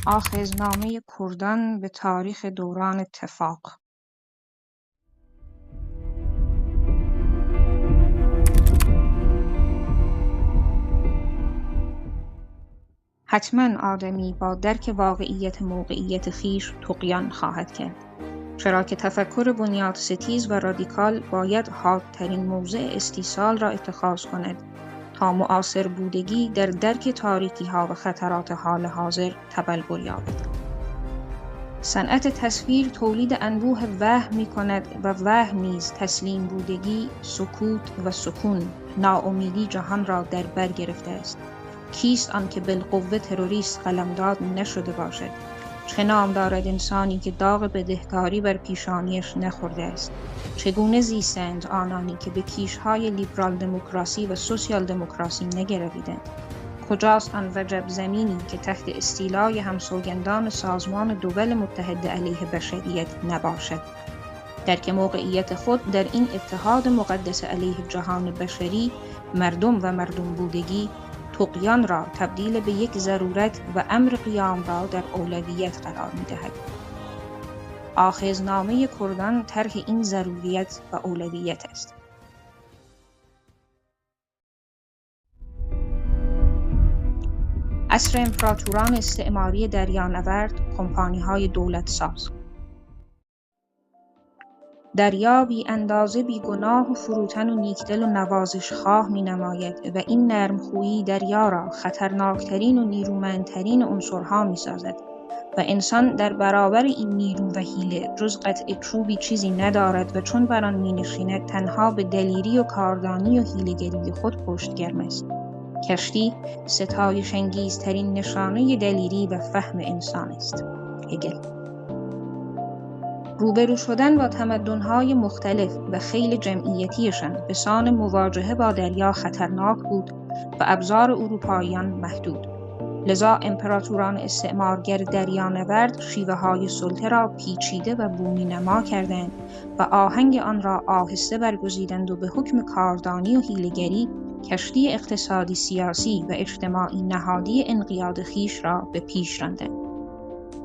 آخذنامه کردان به تاریخ دوران اتفاق. حتما آدمی با درک واقعیت موقعیت خویش طغیان خواهد کرد، چرا که تفکر بنیاد ستیز و رادیکال باید حادترین موضع استیصال را اتخاذ کند تا معاصر بودگی در درک تاریکی‌ها و خطرات حال حاضر تبلور یابد. صنعت تصویر تولید انبوه وهم می‌کند و وهم نیز تسلیم بودگی، سکوت و سکون، ناامیدی جهان را در بر گرفته است. کیست آن که بالقوه تروریست قلمداد نشده باشد؟ چه نام دارد انسانی که داغ بدهکاری بر پیشانیش نخورده است؟ چگونه زیستند آنانی که به کیش‌های لیبرال دموکراسی و سوسیال دموکراسی نگرویدند؟ کجاست آن وجب زمینی که تحت استیلای همسوگندان سازمان دول متحده علیه بشریت نباشد؟ درک موقعیت خود در این اتحاد مقدس علیه جهان بشری، مردم و مردم بودگی، طغیان را تبدیل به یک ضرورت و امر قیام را در اولویت قرار می‌دهد. آخذنامه کردان طرح این ضروریت و اولویت است. عصر امپراتوران استعماری دریانورد، کمپانی‌های دولتساز. دریا بی اندازه بیگناه و فروتن و نیکدل و نوازش خواه می نماید و این نرمخویی دریا را خطرناکترین و نیرومندترین عنصرها می سازد و انسان در برابر این نیرو و حیله جز قطع چوبی چیزی ندارد و چون بر آن می نشیند تنها به دلیری و کاردانی و حیله‌گری خود پشتگرم است. کشتی ستایش انگیزترین نشانه دلیری و فهم انسان است. هگل. روبرو شدن با تمدن‌های مختلف و خیل جمعیتیشان به سان مواجهه با دریا خطرناک بود و ابزار اروپاییان محدود. لذا امپراتوران استعمارگر دریانورد شیوه‌های سلطه را پیچیده و بومینما کردند و آهنگ آن را آهسته برگزیدند و به حکم کاردانی و حیله‌گری کشتی اقتصادی، سیاسی و اجتماعی نهادی انقیاد خویش را به پیش راندند.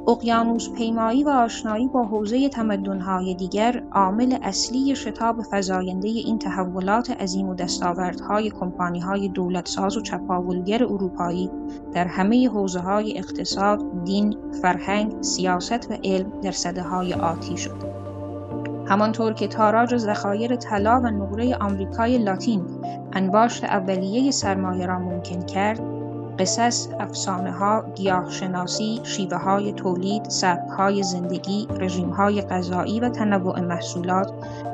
اقیانوس پیمایی و آشنایی با حوزه تمدن‌های دیگر عامل اصلی شتاب فزاینده این تحولات عظیم و دستاوردهای کمپانی‌های دولتساز و چپاولگر اروپایی در همه حوزه‌های اقتصاد، دین، فرهنگ، سیاست و علم در سده‌های آتی شد. همانطور که تاراج ذخایر طلا و نقره آمریکای لاتین انباشت اولیه سرمایه را ممکن کرد، قصص، افسانه‌ها، گیاهشناسی، شیوه‌های تولید، سبک‌های زندگی، رژیم‌های غذایی و تنوع محصولات،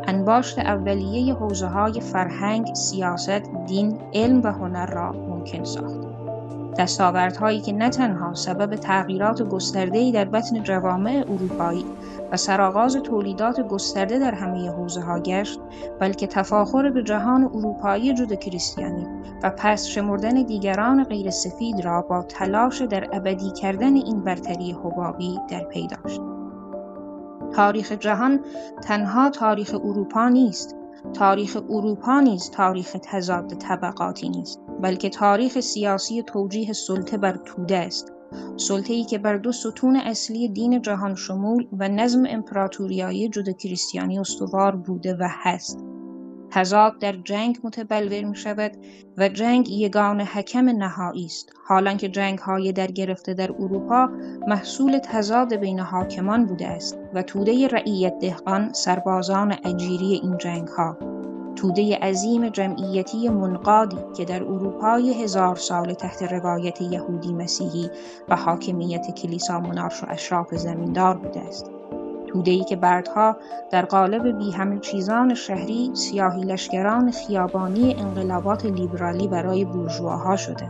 انباشت اولیه حوزه‌های فرهنگ، سیاست، دین، علم و هنر را ممکن ساخت. دستاوردهایی که نه تنها سبب تغییرات گسترده‌ای در بطن جوامع اروپایی و سرآغاز تولیدات گسترده در همه حوزه‌ها گشت، بلکه تفاخر به جهان اروپایی جودو کریستیانی و پس شمردن دیگران غیر سفید را با تلاش در ابدی کردن این برتری حبابی در پی داشت. تاریخ جهان تنها تاریخ اروپا نیست. تاریخ اروپا نیز تاریخ تضاد طبقاتی نیست، بلکه تاریخ سیاسی توجیه سلطه بر توده است. سلطه‌ای که بر دو ستون اصلی دین جهان شمول و نظم امپراتوریایی جودو کریستیانی استوار بوده و هست. تضاد در جنگ متبلور می شود و جنگ یگان حکم نهایی است، حالانکه جنگ‌های در گرفته در اروپا محصول تضاد بین حاکمان بوده است و توده رعیت دهقان سربازان اجیری این جنگ‌ها، توده عظیم جمعیتی منقادی که در اروپای 1000 سال تحت روایت یهودی مسیحی و حاکمیت کلیسا منارش و اشراف زمیندار بوده است. توده‌ای که بعدها در قالب بی همه چیزان شهری سیاهی لشکران خیابانی انقلابات لیبرالی برای بورژواها شده.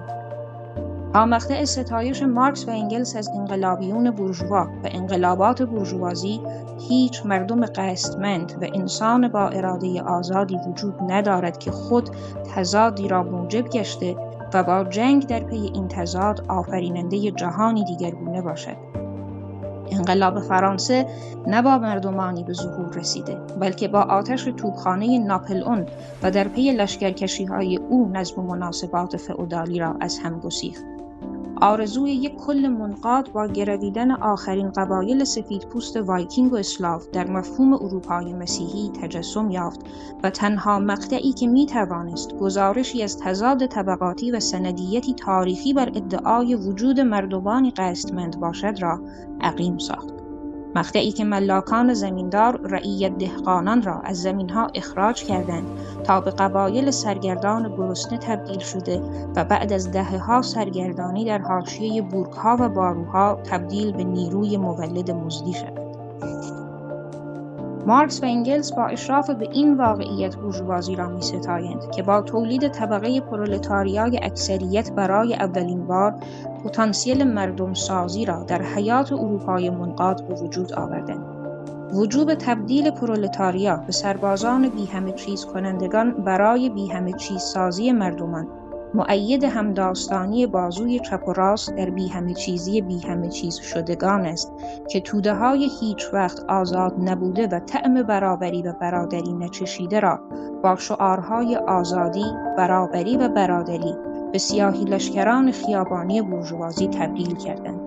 تا مقطع ستایش مارکس و انگلس از انقلابیون بورژوا و انقلابات بورژوازی، هیچ مردم قصدمند و انسان با اراده آزادی وجود ندارد که خود تضادی را موجب گشته و با جنگ در پی این تضاد آفریننده جهانی دیگرگونه باشد. انقلاب فرانسه نه با مردمانی به ظهور رسیده، بلکه با آتش توپخانه ناپلئون و در پی لشکرکشی‌های او نظم و مناسبات فئودالی را از هم گسیخت. آرزوی یک کل منقاد با گرویدن آخرین قبایل سفیدپوست وایکینگ و اسلاو در مفهوم اروپای مسیحی تجسم یافت و تنها مقطعی که میتوانست گزارشی از تضاد طبقاتی و سندیتی تاریخی بر ادعای وجود مردمانی قصدمند باشد را عقیم ساخت. مقطعی که ملاکان زمیندار رعیت دهقانان را از زمینها اخراج کردند تا به قبایل سرگردان گرسنه تبدیل شده و بعد از دهه‌ها سرگردانی در حاشیه بورگ‌ها و باروها تبدیل به نیروی مولد مزدی شد. مارکس و انگلس با اشراف به این واقعیت بورژوازی را می‌ستایند که با تولید طبقه پرولتاریای اکثریت برای اولین بار پتانسیل مردم سازی را در حیات اروپای منقاد به وجود آوردند. وجوب تبدیل پرولتاریا به سربازان بی همه چیز کنندگان برای بی همه چیز سازی مردمان مؤید همداستانی بازوی چپ و راست در بی همه چیزی بی همه چیز شدگان است که توده های هیچ وقت آزاد نبوده و طعم برابری و برادری نچشیده را با شعارهای آزادی، برابری و برادری به سیاهی لشکران خیابانی بورژوازی تبدیل کردند.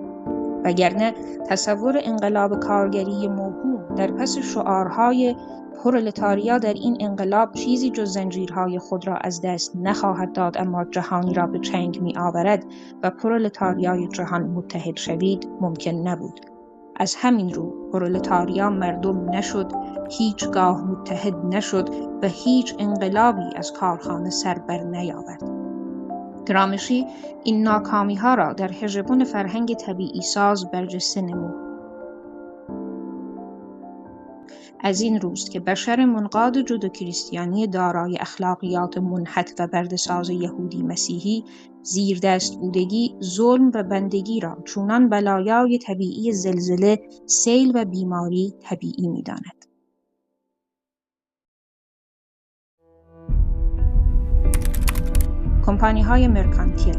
وگرنه تصور انقلاب کارگری موهوم در پس شعارهای پرولتاریا در این انقلاب چیزی جز زنجیرهای خود را از دست نخواهد داد، اما جهانی را به چنگ می آورد و پرولتاریای جهان متحد شوید ممکن نبود. از همین رو پرولتاریا مردم نشد، هیچگاه متحد نشد و هیچ انقلابی از کارخانه سر بر نیاورد. گرامشی این ناکامی‌ها را در هژمون فرهنگ طبیعی ساز برجسته نمود. از این روست که بشر منقاد جودوکریستیانی دارای اخلاقیات منحت و برده‌ساز یهودی مسیحی زیر دست بودگی، ظلم و بندگی را چونان بلایای طبیعی زلزله، سیل و بیماری طبیعی می‌داند. کمپانی‌های مرکانتیل.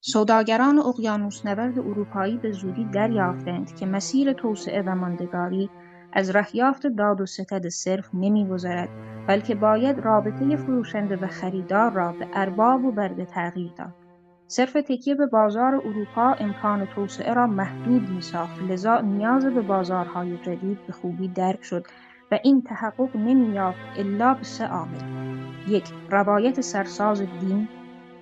سوداگران اقیانوس‌نورد اروپایی به زودی دریافتند که مسیر توسعه و ماندگاری از رهیافت داد و ستد صرف نمی‌گذرد، بلکه باید رابطه فروشنده و خریدار را به ارباب و برده تغییر داد. صرف تکیه به بازار اروپا امکان توسعه را محدود می‌ساخت، لذا نیاز به بازارهای جدید به خوبی درک شد و این تحقق نمی‌یافت الا به 3 عامل: 1. روایت سرساز دین،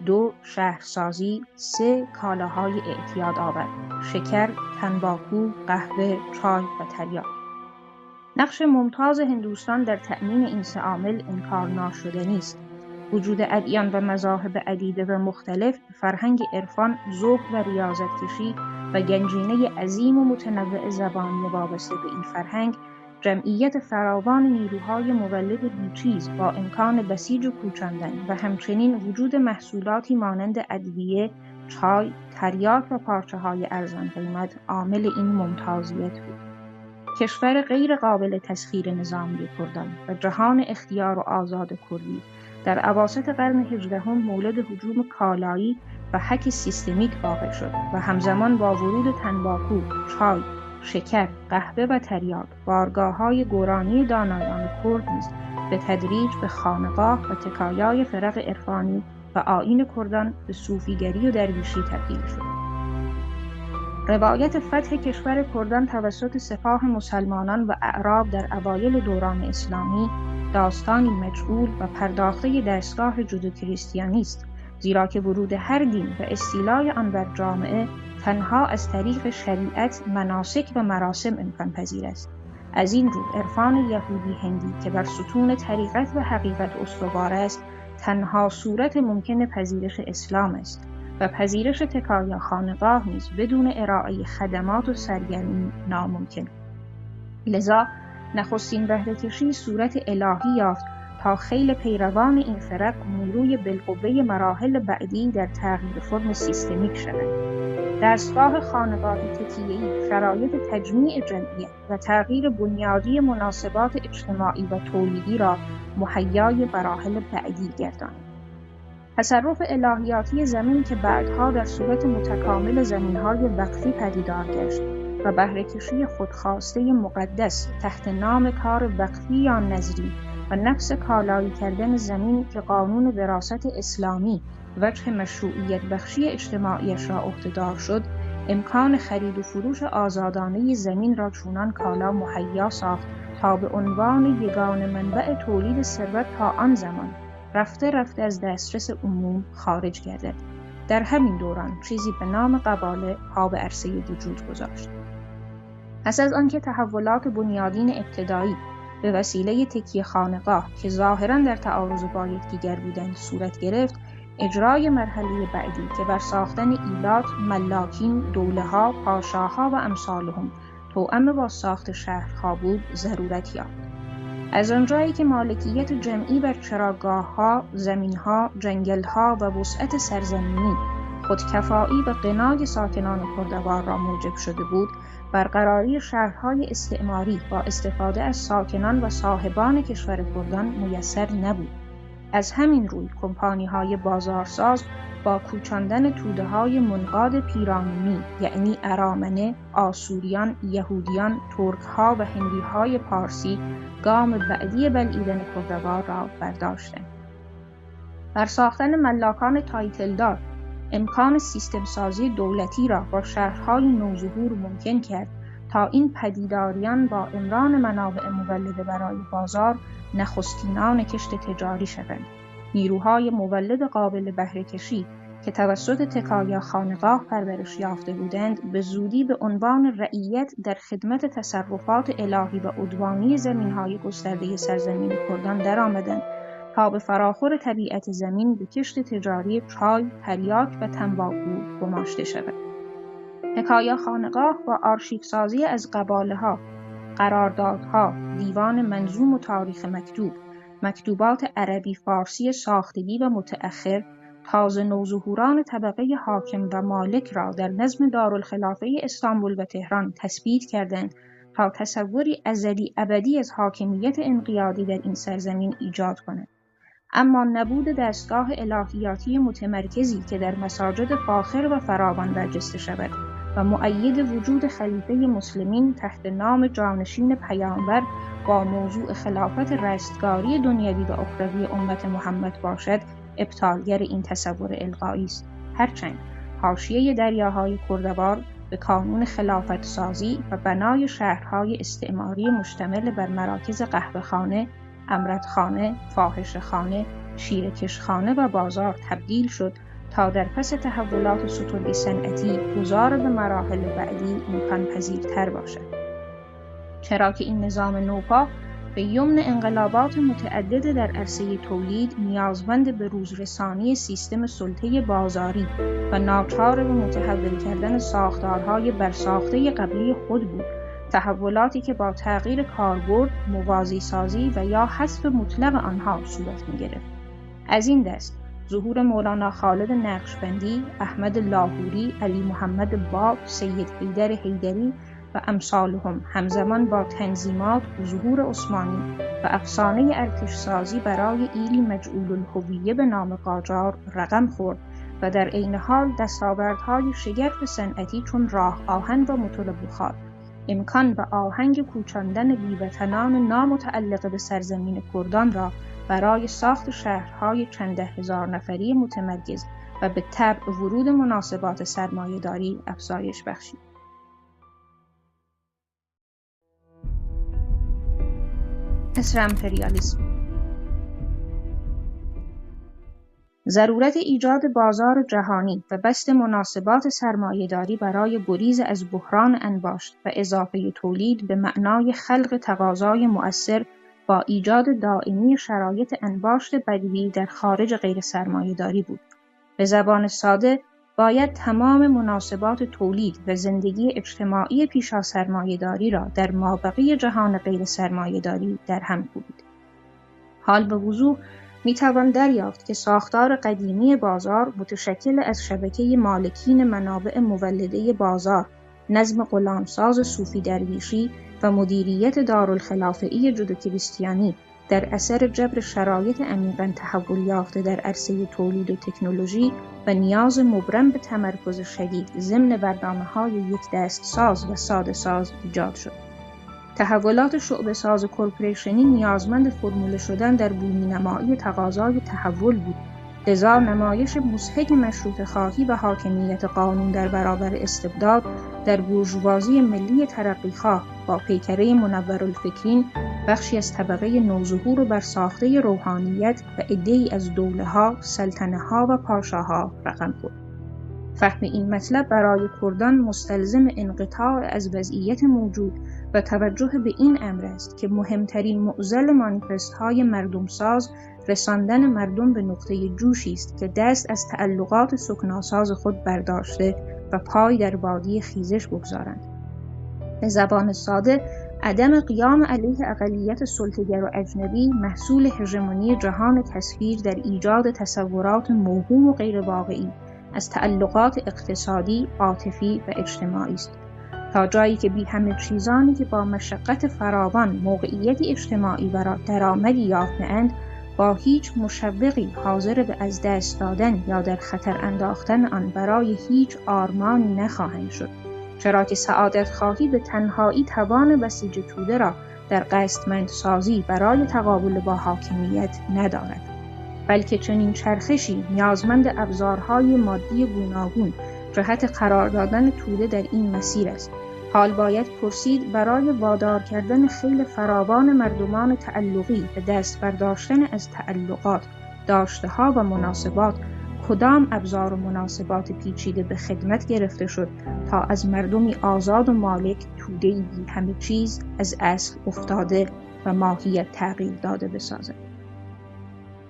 2. شهرسازی، 3. کالاهای اعتیادآور: شکر، تنباکو، قهوه، چای و تریاک. نقش ممتاز هندوستان در تأمین این 3 عامل انکارناشدنی است. وجود ادیان و مذاهب عدیده و مختلف، فرهنگ عرفان، ذوق و ریاضت‌کشی و گنجینه عظیم و متنوع زبانی وابسته به این فرهنگ، جمعیت فراوان نیروهای مولد بیچیز با امکان بسیج و کوچاندن و همچنین وجود محصولاتی مانند ادویه، چای، تریاک و پارچه‌های ارزان قیمت عامل این ممتازیت بود. کشور غیر قابل تسخیر نظامی کردان و جهان اختیار و آزاد کردی در اواسط قرن 18 مولد هجوم کالایی و هک سیستمیک واقع شد و همزمان با ورود تنباکو، چای، شکر، قهوه و تریاک، بارگاه‌های گورانی دانایان کرد نیز به تدریج به خانقاه و تکایای فرق عرفانی و آیین کردان به صوفیگری و درویشی تبدیل شد. روایت فتح کشور کردان توسط سپاه مسلمانان و اعراب در اوایل دوران اسلامی داستانی مجهول و پرداخته دستگاه جودوکریستیانی است، زیرا که ورود هر دین و استیلای آن بر جامعه تنها از طریق شریعت، مناسک و مراسم امکان پذیر است. از این رو عرفان یهودی هندی که بر ستون طریقت و حقیقت استوار است، تنها صورت ممکن پذیرش اسلام است و پذیرش تکایا خانقاه نیز بدون ارائه خدمات و سرگرمی ناممکن. لذا نخستین بهره‌کشی صورت الهی یافت تا خیل پیروان این فرق نیروی بالقوه مراحل بعدی در تغییر فرم سیستمیک شوند. دستگاه خانقاهی تکیه‌ای شرایط تجمیع جمعیت و تغییر بنیادی مناسبات اجتماعی و تولیدی را مهیای مراحل بعدی گرداند. تصرف الهیاتی زمین که بعدها در صورت متکامل زمین‌های وقفی پدیدار گشت و بهره‌کشی خودخواسته مقدس تحت نام کار وقفی یا نذری و نفس کالایی کردن زمین که قانون وراثت اسلامی وجه مشروعیت بخشی اجتماعیش را عهده‌دار شد، امکان خرید و فروش آزادانه زمین را چونان کالا مهیا ساخت تا به عنوان یگانه منبع تولید ثروت تا آن زمان رفته رفته از دسترس عموم خارج گردد. در همین دوران چیزی به نام قباله پا به عرصه وجود گذاشت. پس از آنکه تحولات بنیادین ابتدایی به وسیله تکیه خانقاه که ظاهراً در تعارض با یکدیگر بودند صورت گرفت، اجرای مرحله بعدی که بر ساختن ایلات، ملاکین، دوله‌ها، پاشاها و امثالهم توأم با ساخت شهرها بود ضرورت یافت. از آنجایی که مالکیت جمعی بر چراگاه‌ها، زمین‌ها، جنگل‌ها و وسعت سرزمینی خودکفایی و غنای ساکنان کردوار را موجب شده بود، برقراری شهرهای استعماری با استفاده از ساکنان و صاحبان کشور کردان میسر نبود. از همین روی کمپانی‌های بازارساز با کوچاندن توده‌های منقاد پیرامونی یعنی ارامنه، آسوریان، یهودیان، ترک‌ها و هندی‌های پارسی گام بعدی بلعیدن کردوار را برداشتند. بر ساختن ملاکان تایتلدار امکان سیستم سازی دولتی را با شهرهای نوظهور ممکن کرد تا این پدیداریان با امران منابع مولده برای بازار نخستینان کشت تجاری شوند. نیروهای مولد قابل بهره‌کشی که توسط تکایا خانقاه پرورش یافته بودند به زودی به عنوان رعیت در خدمت تصرفات الهی و عدوانی زمینهای گسترده سرزمین کردان درآمدند تا به فراخور طبیعت زمین به کشت تجاری چای، تریاک و تنباکو گماشته شود. تکایا خانقاه با آرشیوسازی از قباله‌ها، قراردادها، دیوان منظوم و تاریخ مکتوب، مکتوبات عربی فارسی ساختگی و متأخر، تازه نوظهوران طبقه حاکم و مالک را در نظم دارالخلافه استانبول و تهران تثبیت کردند تا تصوری ازلی ابدی از حاکمیت انقیادی در این سرزمین ایجاد کنند. اما نبود دستگاه الهیاتی متمرکزی که در مساجد فاخر و فراوان برجسته شود و مؤید وجود خلیفه مسلمین تحت نام جانشین پیامبر با موضوع خلافت رستگاری دنیوی و اخروی امت محمد باشد، ابطالگر این تصور الغایی است. هرچند حاشیه دریاهای کردوار به کانون خلافت سازی و بنای شهرهای استعماری مشتمل بر مراکز قهوه‌خانه، امرتخانه، فاحشه‌خانه، شیره‌کشخانه و بازار تبدیل شد تا در پس تحولات سترگ صنعتی گذار به مراحل بعدی امکان پذیرتر باشد. چرا که این نظام نوپا به یمن انقلابات متعدد در عرصه تولید نیازمند به روزرسانی سیستم سلطه بازاری و ناچار به متحول کردن ساختارهای برساخته قبلی خود بود، تحولاتی که با تغییر کاربرد، موازی سازی و یا حذف مطلق آنها صورت می‌گرفت. از این دست ظهور مولانا خالد نقشبندی، احمد لاهوری، علی محمد باب، سید حیدر حیدری و امثالهم همزمان با تنظیمات ظهور عثمانی و افسانه ارتش‌سازی برای ایلی مجعول الهویه به نام قاجار رقم خورد و در عین حال دستاوردهای شگرف صنعتی چون راه آهن و متل بخار امکان و آهنگ کوچاندن بیوطنان نامتعلق به سرزمین کردان را برای ساخت شهرهای چند ده هزار نفری متمرکز و به طبع ورود مناسبات سرمایه‌داری افزایش بخشید. عصر امپریالیسم. ضرورت ایجاد بازار جهانی و بسط مناسبات سرمایه‌داری برای گریز از بحران انباشت و اضافه تولید به معنای خلق تقاضای مؤثر با ایجاد دائمی شرایط انباشت بدیهی در خارج غیر سرمایه‌داری بود. به زبان ساده باید تمام مناسبات تولید و زندگی اجتماعی پیش از سرمایه‌داری را در مابقی جهان غیر سرمایه‌داری در هم کوبید. حال به وضوح میتوان دریافت که ساختار قدیمی بازار متشکل از شبکه مالکین منابع مولده بازار، نظم غلامساز صوفی درویشی و مدیریت دارالخلافه‌ای جودوکریستیانی در اثر جبر شرایط عمیقاً تحول یافته در عرصه تولید و تکنولوژی و نیاز مبرم به تمرکز شدید ضمن برنامه‌های یک دست ساز و ساده ساز ایجاد شد. تحولات شعبه ساز کورپوریشنی نیازمند فرموله شدن در بومینمایی تقاضای تحول بود لذا نمایش مضحک مشروطه خواهی و حاکمیت قانون در برابر استبداد در بورژوازی ملی ترقیخواه با پیکره منورالفکرین بخشی از طبقه نوظهور و برساخته روحانیت و عده‌ای از دوله‌ها، سلطنه‌ها و پاشاها رقم خورد. فهم این مطلب برای کردان مستلزم انقطاع از وضعیت موجود و توجه به این امر است که مهمترین معضل مانیفست‌های مردمساز رساندن مردم به نقطه جوشی است که دست از تعلقات سکناساز خود برداشته و پای در وادی خیزش بگذارند. به زبان ساده، عدم قیام علیه اقلیت سلطه‌گر و اجنبی محصول هژمونی جهان تصویر در ایجاد تصورات موهوم و غیر واقعی از تعلقات اقتصادی، عاطفی و اجتماعی است. تا جایی که بی همه چیزانی که با مشقت فراوان موقعیتی اجتماعی و درآمدی یافته‌اند با هیچ مشوقی حاضر به از دست دادن یا در خطر انداختن آن برای هیچ آرمانی نخواهند شد، چرا که سعادت خواهی به تنهایی توان بسیج توده را در قصدمندسازی برای تقابل با حاکمیت ندارد، بلکه چنین چرخشی نیازمند ابزارهای مادی گوناگون جهت قرار دادن توده در این مسیر است. حال باید پرسید برای وادار کردن خیل فراوان مردمان تعلقی به دست برداشتن از تعلقات، داشته‌ها و مناسبات کدام ابزار و مناسبات پیچیده به خدمت گرفته شد تا از مردمی آزاد و مالک توده‌ای بی همه چیز از اصل افتاده و ماهیت تغییر داده بسازد.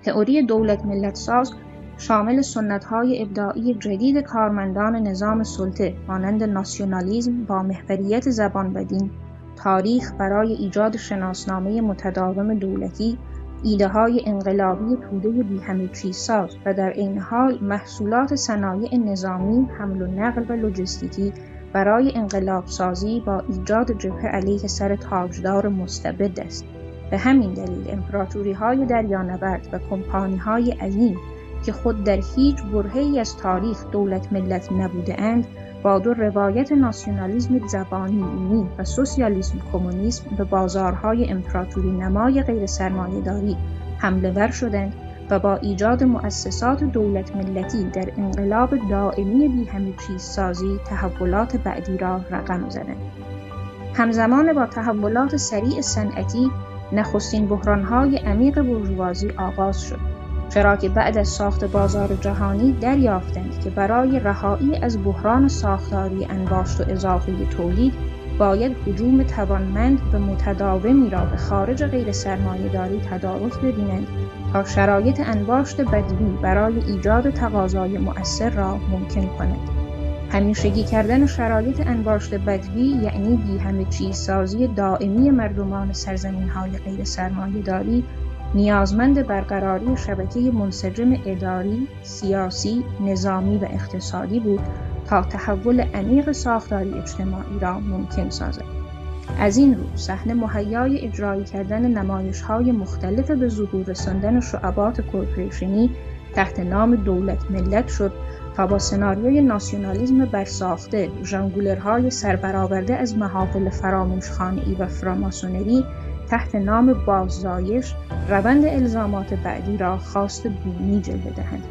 تئوری دولت ملت ساز شامل سنت‌های ابداعی جدید کارمندان نظام سلطه مانند ناسیونالیسم با محوریت زبان و دین، تاریخ برای ایجاد شناسنامه متداوم دولتی، ایده‌های انقلابی توده بی همه چیز ساز و در این حال محصولات صنایع نظامی، حمل و نقل و لوجستیکی برای انقلاب سازی با ایجاد جبهه علیه سر تاجدار مستبد است. به همین دلیل امپراتوری‌های دریانورد و کمپانی‌های عظیم که خود در هیچ برهه‌ای از تاریخ دولت ملت نبوده‌اند، با دو روایت ناسیونالیسم زبانی و سوسیالیسم کمونیسم به بازارهای امپراتوری نمای غیر سرمایه‌داری حمله ور شدند و با ایجاد مؤسسات دولت ملتی در انقلاب دائمی بی همه چیز سازی تحولات بعدی را رقم زدند. همزمان با تحولات سریع صنعتی، نخستین بحران‌های عمیق بورژوازی آغاز شد، چرا که بعد از ساخت بازار جهانی دریافتند که برای رهایی از بحران ساختاری انباشت و اضافه تولید باید هجوم توانمند و متداومی را به خارج غیر سرمایه‌داری تدارک ببینند تا شرایط انباشت بدوی برای ایجاد تقاضای مؤثر را ممکن کنند. همیشگی کردن شرایط انباشت بدوی یعنی بی همه چیز سازی دائمی مردمان سرزمین‌های غیر سرمایه‌داری نیازمند برقراری شبکه منسجم اداری، سیاسی، نظامی و اقتصادی بود تا تحول عمیق ساختاری اجتماعی را ممکن سازد. از این رو صحنه مهیای اجرایی کردن نمایش‌های مختلف به ظهور رساندن شعبات کورپوریشنی تحت نام دولت ملت شد تا با سناریوی ناسیونالیسم برساخته ژانگولرهای سربرآورده از محافل فراموشخانه‌ای و فراماسونری تحت نام باززایش روند الزامات بعدی را خواست بومی جلوه دهند.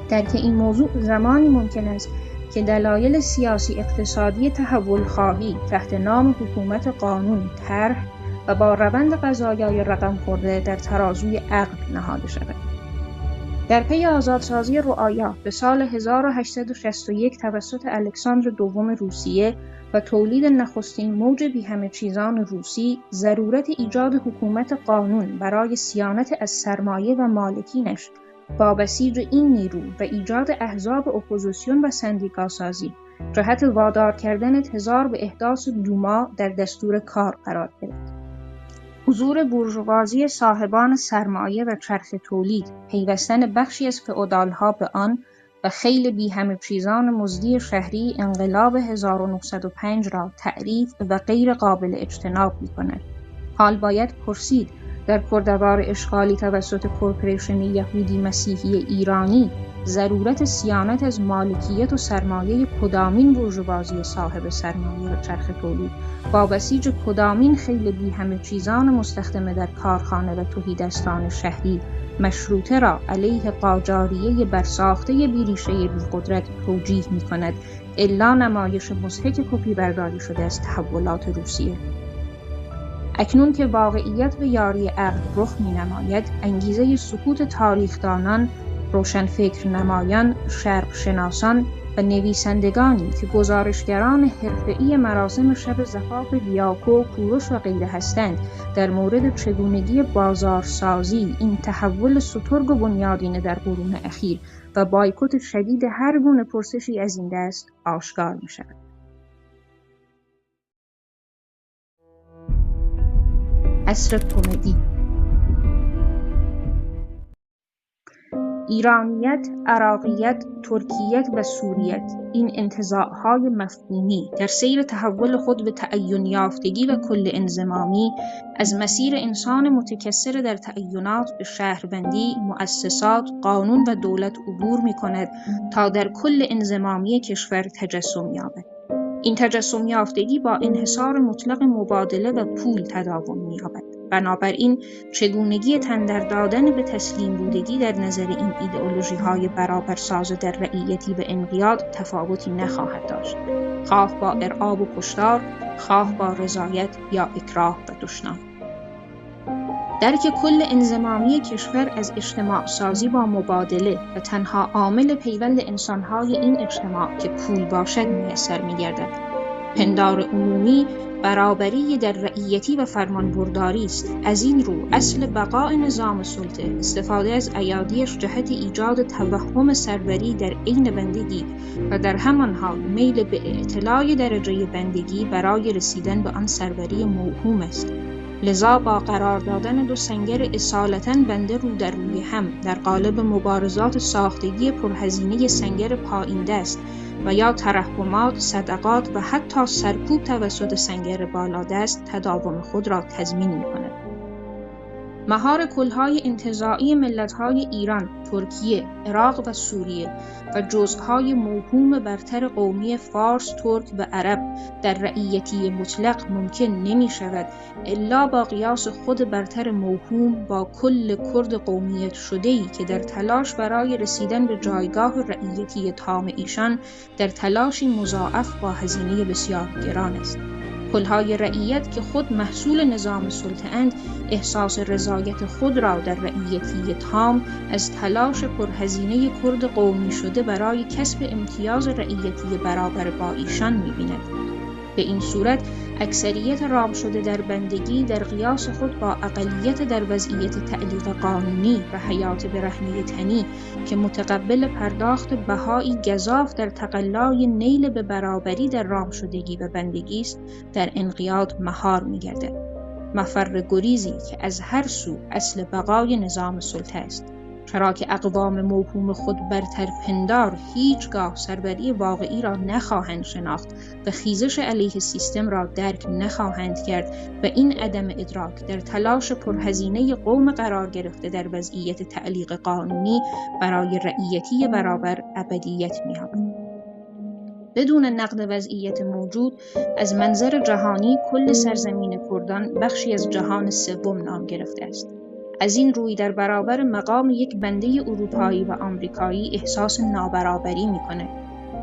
درک این موضوع زمانی ممکن است که دلایل سیاسی اقتصادی تحول خواهی تحت نام حکومت قانون طرح و با روند قضایای رقم خورده در ترازوی عقل نهاده شود. در پی آزادسازی رعایا به سال 1861 توسط الکساندر دوم روسیه و تولید نخستین موج بی همه چیزان روسی، ضرورت ایجاد حکومت قانون برای صیانت از سرمایه و مالکینش با بسیج این نیرو و ایجاد احزاب اپوزیسیون و سندیکاسازی جهت وادار کردن تظاهر به احداث دوما در دستور کار قرار گرفت. حضور بورژوازی صاحبان سرمایه و چرخ تولید، پیوستن بخشی از فئودال‌ها به آن و خیل بی همه چیزان مزدی شهری انقلاب 1905 را تعریف و غیر قابل اجتناب می‌کند. حال باید پرسید در پردوار اشغالی توسط کورپوریشن یهودی مسیحی ایرانی ضرورت صیانت از مالکیت و سرمایه کدامین بورژوازی صاحب سرمایه و چرخ تولید با بسیج کدامین خیل بی همه چیزان مستخدم در کارخانه و تهیدستان شهری مشروطه را علیه قاجاریه برساخته بیریشه بی‌قدرت توجیه می‌کند، الا نمایش مضحک کپی برداری شده از تحولات روسیه. اکنون که واقعیت به یاری عقل رخ می‌نماید، انگیزه سکوت تاریخ‌دانان، روشنفکر نمایان، شرق شناسان و نویسندگانی که گزارشگران حرفه‌ای مراسم شب زفاف دیاکو، کوروش و غیره هستند، در مورد چگونگی بازارسازی این تحول سترگ و بنیادینه در قرون اخیر و بایکوت شدید هر گونه پرسشی از این دست آشکار می‌شود. عصر کمدی. ایرانیت، عراقیت، ترکیت و سوریت، این انتزاعهای مفهومی در سیر تحول خود به تعین یافتگی و کل انضمامی از مسیر انسان متکثر در تعینات به شهربندی، مؤسسات، قانون و دولت عبور می‌کند تا در کل انضمامی کشور تجسم یابد. این تجسم یافتگی با انحصار مطلق مبادله و پول تداوم می‌یابد. بنابراین چگونگی تن در دادن به تسلیم بودگی در نظر این ایدئولوژی‌های برابرساز در رعیتی و انقیاد تفاوتی نخواهد داشت، خواه با ارعاب و کشتار، خواه با رضایت یا اکراه و دشنام. درک کل انضمامی کشور از اجتماع سازی با مبادله و تنها عامل پیوند انسان‌های این اجتماع که پول باشد میسر می‌گردد. پندار عمومی برابری در رعیتی و فرمانبرداری است. از این رو اصل بقای نظام سلطه استفاده از ایادیش جهت ایجاد توهم سروری در عین بندگی و در همان حال میل به اعتلاء درجه بندگی برای رسیدن به آن سروری موهوم است. لذا با قرار دادن دو سنگر اصالتاً بنده رو در روی هم در قالب مبارزات ساختگی پرهزینه سنگر پایین دست و یا ترحمات، صدقات و حتی سرکوب توسط سنگر بالادست تداوم خود را تضمین می‌کند. مهار کلهای انتزاعی ملت‌های ایران، ترکیه، عراق و سوریه و جزءهای موهوم برتر قومی فارس، ترک و عرب در رعیتی مطلق ممکن نمی‌شود الا با قیاس خود برتر موهوم با کل کرد قومیت شده‌ای که در تلاش برای رسیدن به جایگاه رعیتی تام ایشان در تلاشی مضاعف با هزینه بسیار گران است. کلهای رعیت که خود محصول نظام سلطه اند، احساس رضایت خود را در رعیتی تام از تلاش پرهزینه کرد قومی شده برای کسب امتیاز رعیتی برابر با ایشان می‌بیند. به این صورت اکثریت رام شده در بندگی در قیاس خود با اقلیت در وضعیت تعلیق قانونی و حیات برهنه تنی که متقبل پرداخت بهایی گزاف در تقلای نیل به برابری در رام شدگی و بندگی است، در انقیاد مهار می‌گردد. مفر گریزی که از هر سو اصل بقای نظام سلطه است، چرا که اقوام موهوم خود برتر پندار هیچگاه سروری واقعی را نخواهند شناخت و خیزش علیه سیستم را درک نخواهند کرد و این عدم ادراک در تلاش پرهزینه قوم قرار گرفته در وضعیت تعلیق قانونی برای رعیتی برابر ابدیت می‌یابد. بدون نقد وضعیت موجود، از منظر جهانی کل سرزمین کردان بخشی از جهان سوم نام گرفته است. از این روی در برابر مقام یک بنده اروپایی و آمریکایی احساس نابرابری می‌کند.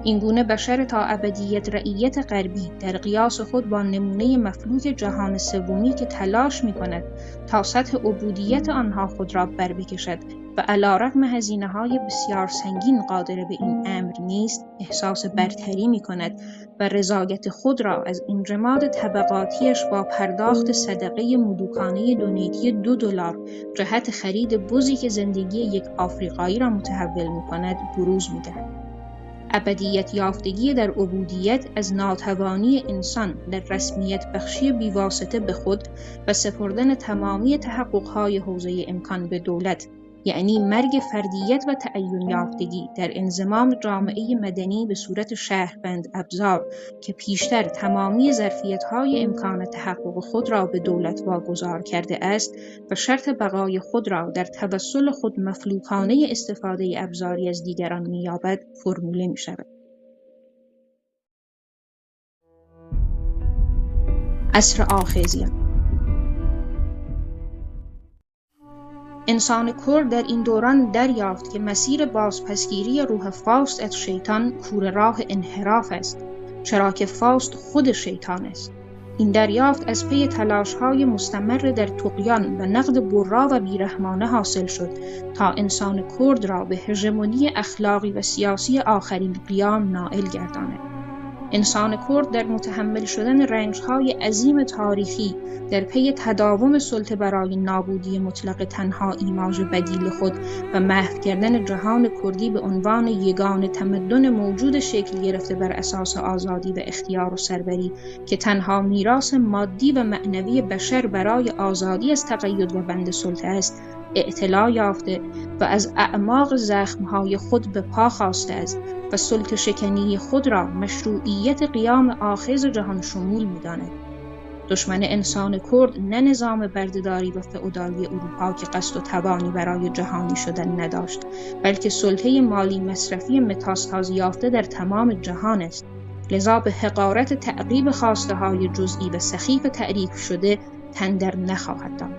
اینگونه بشر تا ابدیت رعیت غربی در قیاس خود با نمونه مفلوک جهان سومی که تلاش می‌کند تا سطح عبودیت آنها خود را بر بکشد و علی‌رغم هزینه‌های بسیار سنگین قادر به این امر نیست، احساس برتری می‌کند و رضایت خود را از انجماد طبقاتیش با پرداخت صدقه ملوکانه دونیتی $2 جهت خرید بزی که زندگی یک آفریقایی را متحول می‌کند بروز می‌دهد. ابدیت یافتگی در عبودیت از ناتوانی انسان در رسمیت بخشی بیواسطه به خود و سپردن تمامی تحقق‌های حوزه امکان به دولت، یعنی مرگ فردیت و تعین یافتگی در انضمام جامعه مدنی به صورت شهربند ابزار که پیشتر تمامی ظرفیت‌های امکان تحقق خود را به دولت واگذار کرده است و شرط بقای خود را در توسل خود مفلوکانه استفاده ابزاری از دیگران می‌یابد، فرموله می‌شود. عصر آخذیان. انسان کرد در این دوران دریافت که مسیر بازپسگیری روح فاست از شیطان کوره راه انحراف است، چرا که فاست خود شیطان است. این دریافت از پی تلاش‌های مستمر در طغیان و نقد برا و بیرحمانه حاصل شد تا انسان کرد را به هژمونی اخلاقی و سیاسی آخرین قیام نائل گرداند. انسان کرد در متحمل شدن رنج‌های عظیم تاریخی در پی تداوم سلطه برای نابودی مطلق تنها ایماژ بدیل خود و محو کردن جهان کردی به عنوان یگان تمدن موجود شکل گرفته بر اساس آزادی و اختیار و سربری که تنها میراث مادی و معنوی بشر برای آزادی از تقید و بند سلطه است، اعتلا یافته و از اعماق زخم‌های خود به پا خاسته است و سلطه شکنی خود را مشروعیت قیام آخذ جهان شمول می‌داند. دشمن انسان کرد نه نظام بردهداری و فئودالی اروپا که قصد و توانی برای جهانی شدن نداشت، بلکه سلطه مالی مصرفی متاستاز یافته در تمام جهان است. لذا به حقارت تعقیب خواسته‌های جزئی و سخیف تعریف شده تندر نخواهد داد.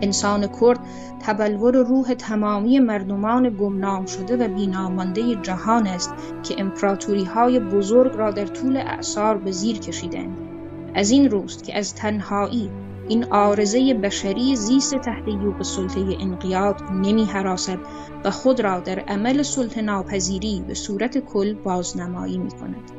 انسان کرد تبلور روح تمامی مردمان گمنام شده و بینامانده جهان است که امپراتوری‌های بزرگ را در طول اعصار به زیر کشیدند. از این روست که از تنهایی این عارضه بشری زیست تحت یوغ سلطه انقیاد نمی هراسد و خود را در عمل سلطه ناپذیری به صورت کل بازنمایی می کند.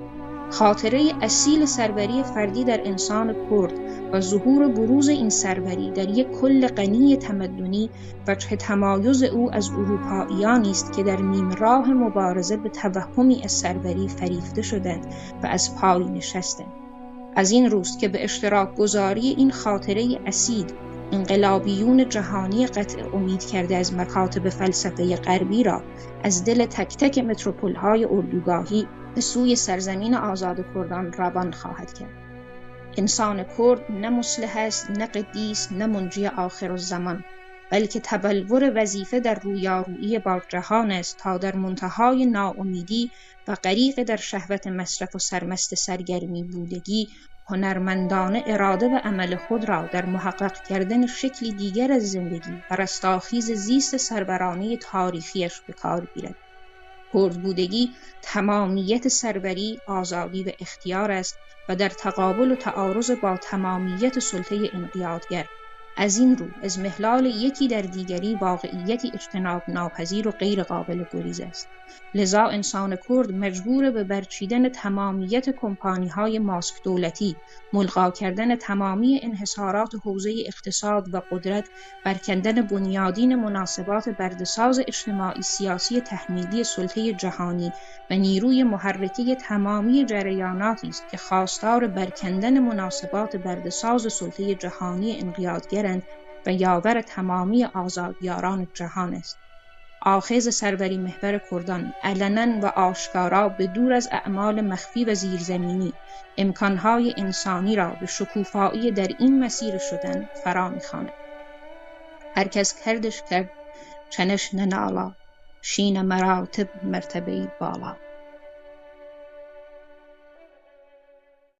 خاطره اصیل سروری فردی در انسان کرد و ظهور بروز این سروری در یک کل غنی تمدنی وجه تمایز او از اروپاییانی است که در نیم راه مبارزه به توهمی از سروری فریفته شدند و از پای نشستند. از این روست که به اشتراک گذاری این خاطره اصیل انقلابیون جهانی قطع امید کرده از مکاتب فلسفه غربی را از دل تک تک متروپول‌های اردوگاهی به سوی سرزمین آزاد کردان روان خواهد کرد. انسان کرد نه مصلح است، نه قدیس، نه منجی آخر الزمان، بلکه تبلور وظیفه در رویارویی با جهان است تا در منتهای ناامیدی و غریق در شهوت مصرف و سرمست سرگرمی بودگی هنرمندانه اراده و عمل خود را در محقق کردن شکلی دیگر از زندگی و رستاخیز زیست سربرانه تاریخیش به کار گیرد. کرد بودگی تمامیت سروری، آزادی و اختیار است و در تقابل و تعارض با تمامیت سلطه انقیادگر. از این رو اضمحلال یکی در دیگری واقعیتی اجتناب ناپذیر و غیر قابل گریز است. لذا انسان کرد مجبور به برچیدن تمامیت کمپانی‌های ماسک دولتی، ملغا کردن تمامی انحصارات حوزه اقتصاد و قدرت، برکندن بنیادین مناسبات برده‌ساز اجتماعی سیاسی تحمیلی سلطه جهانی و نیروی محرکه تمامی جریاناتی است که خواستار برکندن مناسبات برده‌ساز سلطه جهانی انقیادگرند و یاور تمامی آزادیاران جهان است. آخذ سروری محور کردان علنا و آشکارا به دور از اعمال مخفی و زیرزمینی امکانهای انسانی را به شکوفایی در این مسیر شدن فرا می‌خواند. هر کس کردش کرد چنش ننالا، شین مراتب مرتبه بالا.